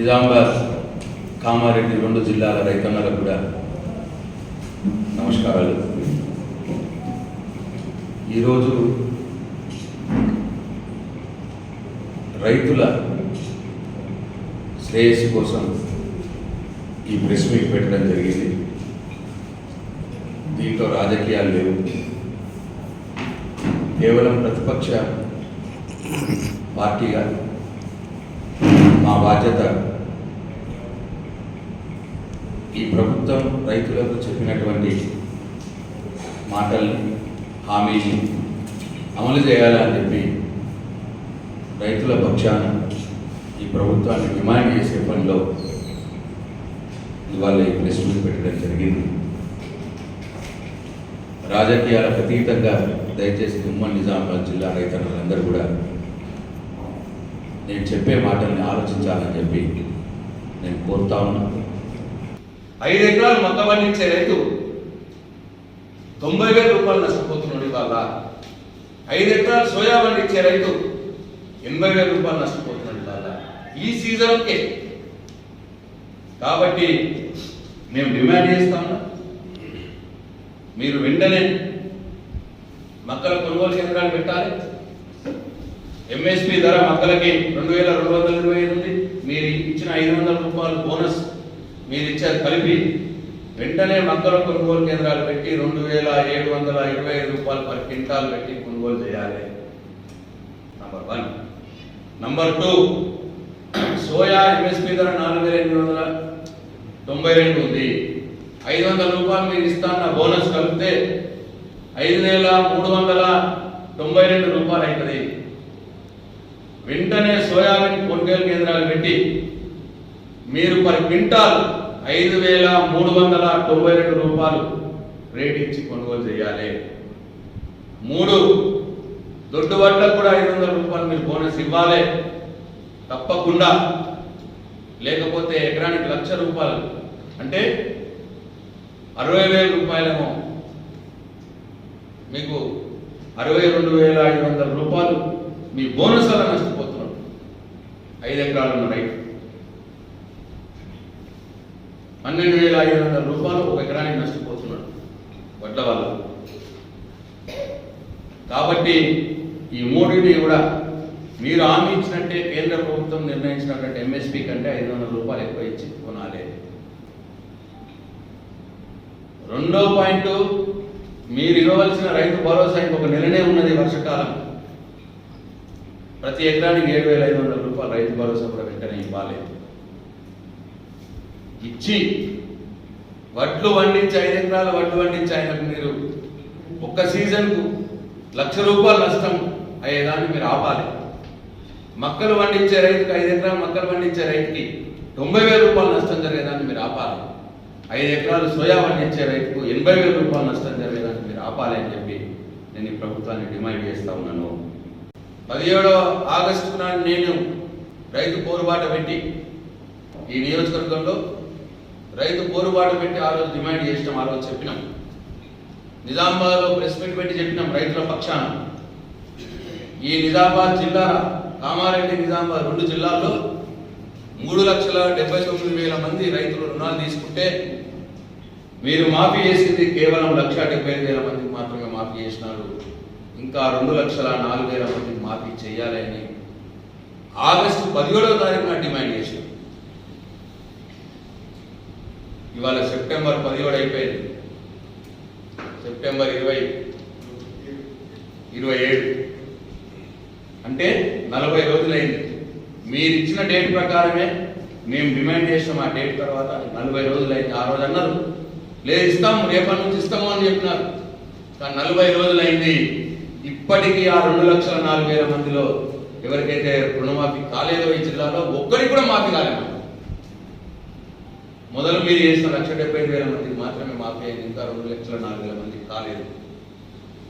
నిజామాబాద్ కామారెడ్డి రెండు జిల్లాల రైతన్నలకు కూడా నమస్కారాలు. ఈరోజు రైతుల శ్రేయస్సు కోసం ఈ ప్రెస్ మీట్ పెట్టడం జరిగింది. దీంట్లో రాజకీయాలు లేవు, కేవలం ప్రతిపక్ష పార్టీగా మా బాధ్యత ఈ ప్రభుత్వం రైతులకు చెప్పినటువంటి మాటల్ని, హామీని అమలు చేయాలని చెప్పి రైతుల పక్షాన ఈ ప్రభుత్వాన్ని డిమాండ్ చేసే పనిలో ఇవాళ ఈ ప్రెస్ మీట్ పెట్టడం జరిగింది. రాజకీయాలకు అతీతంగా దయచేసి ఉమ్మడి నిజామాబాద్ జిల్లా రైతన్నలందరూ కూడా నేను చెప్పే మాటల్ని ఆలోచించాలని చెప్పి నేను కోరుతా ఉన్నాను. 5 ఎకరాలు మొక్క పండించే రైతు 90,000 రూపాయలు నష్టపోతున్నాడు. ఇవాళ 5 ఎకరాలు సోయా పండించే రైతు 80,000 రూపాయలు నష్టపోతున్నాడు ఇవాళ ఈ సీజన్కే. కాబట్టి మేము డిమాండ్ చేస్తా ఉన్నాం, మీరు వెంటనే మొక్కల కొనుగోలు కేంద్రాలు పెట్టాలి. ఎంఎస్పి ధర మొక్కలకి 2,225 ఉంది. మీరు ఇచ్చిన 500 రూపాయలు బోనస్ మీరు ఇచ్చారు కలిపి వెంటనే మొక్కల కొనుగోలు కేంద్రాలు పెట్టి 2,725 రూపాయలు పర్ క్వింటాల్ పెట్టి కొనుగోలు చేయాలి. నంబర్ 1. నంబర్ 2, సోయా ఎంఎస్పి ధర 4,892 ఉంది. 500 రూపాయలు మీరు ఇస్తాన్న బోనస్ కలిపితే 5,392 రూపాయలు అవుతుంది. వెంటనే సోయాబీన్ కొనుగోలు కేంద్రాలు పెట్టి మీరు పర్ క్వింటాల్ 5,392 రూపాయలు రేట్ ఇచ్చి కొనుగోలు చేయాలి. 3, దొడ్డు వడ్లకు కూడా 500 రూపాయలు మీరు బోనస్ ఇవ్వాలి తప్పకుండా. లేకపోతే ఎకరానికి 1,00,000 రూపాయలు అంటే 60,000 రూపాయలేమో మీకు 62,500 రూపాయలు మీ బోనస్ వల్ల నష్టపోతున్నాడు 5 ఎకరాలు ఉన్న రైతు. 12,500 రూపాయలు ఒక ఎకరానికి నష్టపోతున్నాడు వడ్ల వల్ల. కాబట్టి ఈ మూడింటిని కూడా మీరు హామీ ఇచ్చినట్టే కేంద్ర ప్రభుత్వం నిర్ణయించినటువంటి ఎంఎస్పి కంటే 500 రూపాయలు ఎక్కువ ఇచ్చి కొనాలి. 2వ పాయింట్, మీరు ఇవ్వవలసిన రైతు భరోసా ఇంకొక నెలనే ఉన్నది, వర్షకాలం. ప్రతి ఎకరానికి 7,500 రూపాయలు రైతు భరోసా కూడా వెంటనే ఇవ్వాలి. ఇచ్చి వడ్లు పండించి 5 ఎకరాలు వడ్లు పండించి ఆయనకు మీరు ఒక్క సీజన్కు 1,00,000 రూపాయలు నష్టం అయ్యేదాన్ని మీరు ఆపాలి. మొక్కలు పండించే రైతుకి 5 ఎకరాలు మొక్కలు పండించే రైతుకి 90,000 రూపాయలు నష్టం జరిగేదాన్ని మీరు ఆపాలి. 5 ఎకరాలు సోయా పండించే రైతుకు 80,000 రూపాయలు నష్టం జరిగేదాన్ని మీరు ఆపాలి అని చెప్పి నేను ఈ ప్రభుత్వాన్ని డిమాండ్ చేస్తా ఉన్నాను. 17వ ఆగస్టు నాడు నేను రైతు పోరుబాట పెట్టి ఈ నియోజకవర్గంలో రైతు పోరుబాట పెట్టి ఆ రోజు డిమాండ్ చేసినాం. ఆ రోజు చెప్పినాం, నిజామాబాద్లో ప్రెస్ మీట్ పెట్టి చెప్పినాం రైతుల పక్షాన. ఈ నిజామాబాద్ జిల్లా, కామారెడ్డి నిజామాబాద్ రెండు జిల్లాల్లో 3,79,000 మంది రైతులు రుణాలు తీసుకుంటే మీరు మాఫీ చేసింది కేవలం 1,75,000 మందికి మాత్రమే మాఫీ చేసినారు. ఇంకా 2,04,000 మందికి మాఫీ చేయాలి అని ఆగస్టు 17వ తారీఖున డిమాండ్ చేసినాం. ఇవాళ సెప్టెంబర్ 17 అయిపోయింది. సెప్టెంబర్ 27 అంటే 40 రోజులైంది. మీరు ఇచ్చిన డేట్ ప్రకారమే మేము డిమాండ్ చేసినాం. ఆ డేట్ తర్వాత 40 రోజులైంది. ఆ రోజు అన్నారు లేదు ఇస్తాము, రేపటి నుంచి ఇస్తాము అని చెప్పినారు. కానీ 40 రోజులైంది. ఇప్పటికీ ఆ 2,04,000 మందిలో ఎవరికైతే రుణమాఫీ కాలేదో ఈ జిల్లాలో ఒక్కరికి కూడా మాఫీ కాలేదు. మొదలు మీరు చేసిన 1,75,000 మందికి మాత్రమే మాఫీ అయింది. ఇంకా 2,04,000 మందికి కాలేదు.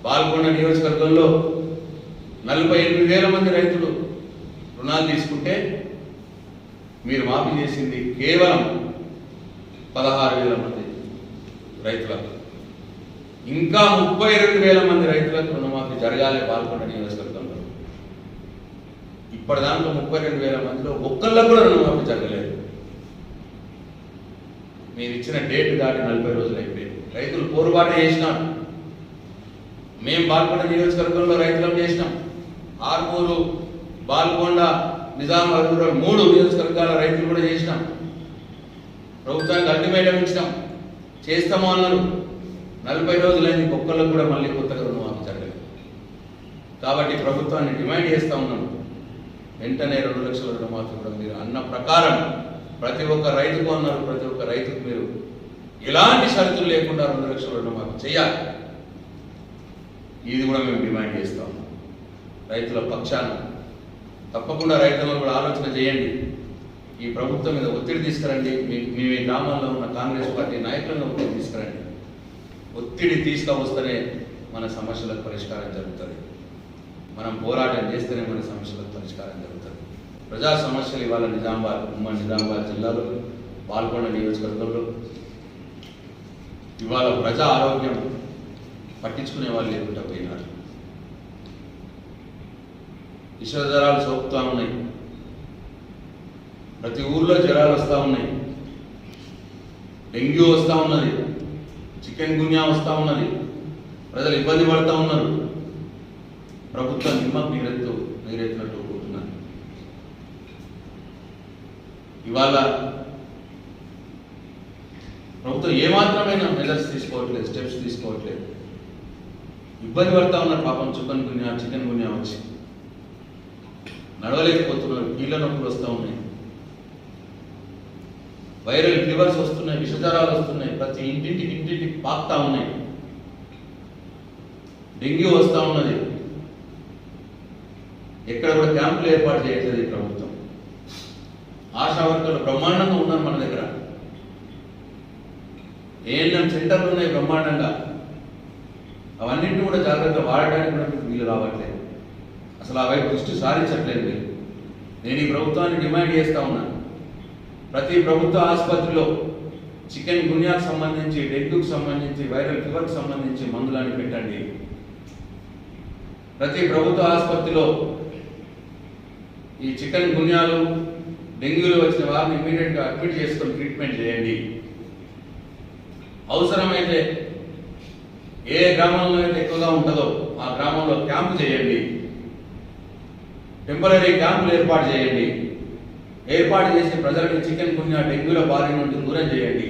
బాల్కొండ నియోజకవర్గంలో 48,000 మంది రైతులు రుణాలు తీసుకుంటే మీరు మాఫీ చేసింది కేవలం 16,000 మంది రైతులకు. ఇంకా 32,000 మంది రైతులకు రుణమాఫీ జరగాలి బాల్కొండ నియోజకవర్గంలో. ఇప్పటిదాకా 32,000 మందిలో ఒక్కళ్ళకు కూడా రుణమాఫీ జరగలేదు. మీరు ఇచ్చిన డేట్ దాటి 40 రోజులు అయిపోయింది. రైతులు పోరుబాటు చేసినారు. మేము బాల్కొండ నియోజకవర్గంలో రైతులను చేసినాం. ఆర్మూరు, బాల్కొండ, నిజామాబాద్ 3 నియోజకవర్గాల రైతులు కూడా చేసినాం. ప్రభుత్వానికి అల్టిమేటం ఇచ్చినాం, చేస్తాము అన్నారు. 40 రోజులైంది, ఒక్కళ్ళకు కూడా మళ్ళీ కొత్తగా రుణమాఫీ జరగలేదు. కాబట్టి ప్రభుత్వాన్ని డిమాండ్ చేస్తూ ఉన్నాం, వెంటనే 2 లక్షల రుణమాఫీ కూడా మీరు అన్న ప్రకారం ప్రతి ఒక్క రైతుకు అన్నారు, ప్రతి ఒక్క రైతుకు మీరు ఎలాంటి షరతులు లేకుండా 2 లక్షల రుణమాఫీ చేయాలి. ఇది కూడా మేము డిమాండ్ చేస్తా ఉన్నాం. రైతుల పక్షాన తప్పకుండా రైతులను కూడా ఆలోచన చేయండి. ఈ ప్రభుత్వం మీద ఒత్తిడి తీసుకురండి. మీ గ్రామాల్లో ఉన్న కాంగ్రెస్ పార్టీ నాయకులను ఒత్తిడి తీసుకురండి. ఒత్తిడి తీసుకువస్తేనే మన సమస్యలకు పరిష్కారం జరుగుతుంది. మనం పోరాటం చేస్తేనే మన సమస్యలకు పరిష్కారం జరుగుతుంది. ప్రజా సమస్యలు ఇవాళ ఉమ్మడి నిజామాబాద్ జిల్లాలో, పాల్గొండ నియోజకవర్గంలో ఇవాళ ప్రజా ఆరోగ్యం పట్టించుకునే వాళ్ళు లేకుండా పోయినారు. విషజ్వరాలు సోకుతూ ఉన్నాయి. ప్రతి ఊర్లో జ్వరాలు వస్తూ ఉన్నాయి. డెంగ్యూ వస్తూ ఉన్నది, చికెన్ గున్యా వస్తూ ఉన్నది. ప్రజలు ఇబ్బంది పడుతూ ఉన్నారు. ప్రభుత్వం నిమ్మకు నీరెత్తినట్టు కూర్చున్నారు. ఇవాళ ప్రభుత్వం ఏమాత్రమైన మెజర్స్ తీసుకోవట్లేదు, స్టెప్స్ తీసుకోవట్లేదు. ఇబ్బంది పడతా ఉన్నారు పాపం. చికెన్ గున్యా వచ్చి నడవలేకపోతున్నారు. కీళ్ళ నొప్పులు వస్తూ ఉన్నాయి, వైరల్ ఫీవర్స్ వస్తున్నాయి, విషజ్వరాలు వస్తున్నాయి. ప్రతి ఇంటింటికి పాకుతా ఉన్నాయి. డెంగ్యూ వస్తూ ఉన్నది. ఎక్కడ కూడా క్యాంపులు ఏర్పాటు చేయట్లేదు ఈ ప్రభుత్వం. ఆశా వర్కర్లు బ్రహ్మాండంగా ఉన్నారు మన దగ్గర. ఏఎన్ఎం సెంటర్లు ఉన్నాయి బ్రహ్మాండంగా. అవన్నింటినీ కూడా జాగ్రత్తగా వాడడానికి కూడా వీలు రావట్లేదు. అసలు ఆ వైపు దృష్టి సారించట్లేదు మీరు. నేను ఈ ప్రభుత్వాన్ని డిమాండ్ చేస్తూ ఉన్నాను, ప్రతి ప్రభుత్వ ఆసుపత్రిలో చికెన్ గున్యాకు సంబంధించి, డెంగ్యూకి సంబంధించి, వైరల్ ఫీవర్కి సంబంధించి మందులని పెట్టండి. ప్రతి ప్రభుత్వ ఆసుపత్రిలో ఈ చికెన్ గున్యాలు, డెంగ్యూలు వచ్చిన వారిని ఇమీడియట్గా అడ్మిట్ చేసుకొని ట్రీట్మెంట్ చేయండి. అవసరమైతే ఏ గ్రామంలో అయితే ఎక్కువగా ఉంటుందో ఆ గ్రామంలో క్యాంపు చేయండి. టెంపరీ క్యాంపులు ఏర్పాటు చేయండి. ఏర్పాటు చేసి ప్రజలకు చికెన్ గున్యా, డెంగ్యూల బారి నుండి దూరం చేయండి.